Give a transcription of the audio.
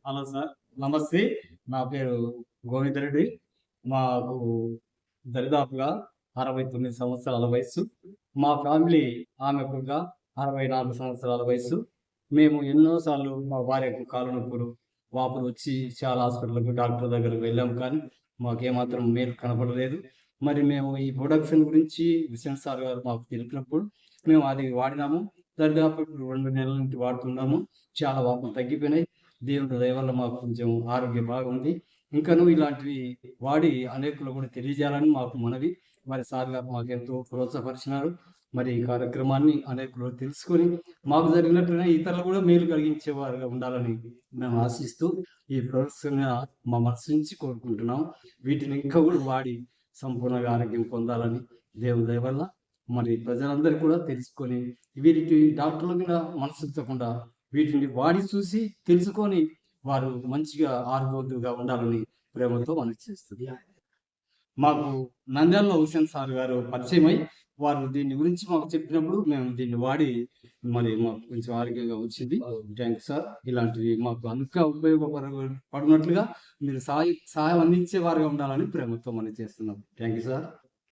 Hello sir. నమస్తే. నా పేరు గోవిందరెడ్డి. మాకు దరిదాపుగా 69 సంవత్సరాల వయస్సు. మా ఫ్యామిలీ ఆమెకుగా 64 సంవత్సరాల వయస్సు. మేము ఎన్నో సార్లు మా భార్యకు కాళ్ళు నొప్పులు, వాపులు వచ్చి చాలా హాస్పిటల్‌కి, డాక్టర్ దగ్గరికి వెళ్ళాము కానీ, మాకేమాత్రం మేలు కనపడలేదు. మరి మేము ఈ ప్రొడక్షన్ గురించి విశ్వనాథ్ సార్ గారు మాకు తెలిపినప్పుడు మేము అది వాడినాము. దరిదాపు ఇప్పుడు 2 నెలల నుంచి వాడుతున్నాము. చాలా వాపులు తగ్గిపోయినాయి. దేవుడి దయ వల్ల మాకు కొంచెం ఆరోగ్యం బాగుంది. ఇంకనూ ఇలాంటివి వాడి అనేకులకు కూడా తెలియజేయాలని మాకు మనవి. మరి సార్ గారు మాకెంతో ప్రోత్సాహపరిచినారు. మరి ఈ కార్యక్రమాన్ని అనేకులు తెలుసుకొని, మాకు జరిగినట్టుగానే ఇతరులకు కూడా మేలు కలిగించేవారుగా ఉండాలని మేము ఆశిస్తూ, ఈ ప్రొడక్ట్స్‌ని మా మనసు నుంచి కోరుకుంటున్నాం. వీటిని ఇంకా కూడా వాడి సంపూర్ణంగా ఆరోగ్యం పొందాలని దేవుని దయ వల్ల మరి ప్రజలందరూ కూడా తెలుసుకొని, వీరికి డాక్టర్ల మీద మనసుంచకుండా వీటిని వాడి చూసి తెలుసుకొని వారు మంచిగా ఆరోగ్యవంతులుగా ఉండాలని ప్రేమతో మనవి చేస్తుంది. మాకు నంద్యాలలో హుసేన్ సార్ గారు పరిచయమై, వారు దీని గురించి మాకు చెప్పినప్పుడు మేము దీన్ని వాడి మరి మాకు కొంచెం ఆరోగ్యంగా వచ్చింది. Thanks sir. ఇలాంటివి మాకు ఇంకా పడినట్లుగా మీరు సహాయం అందించే వారుగా ఉండాలని ప్రేమతో మనవి చేస్తున్నాం. Thank you sir.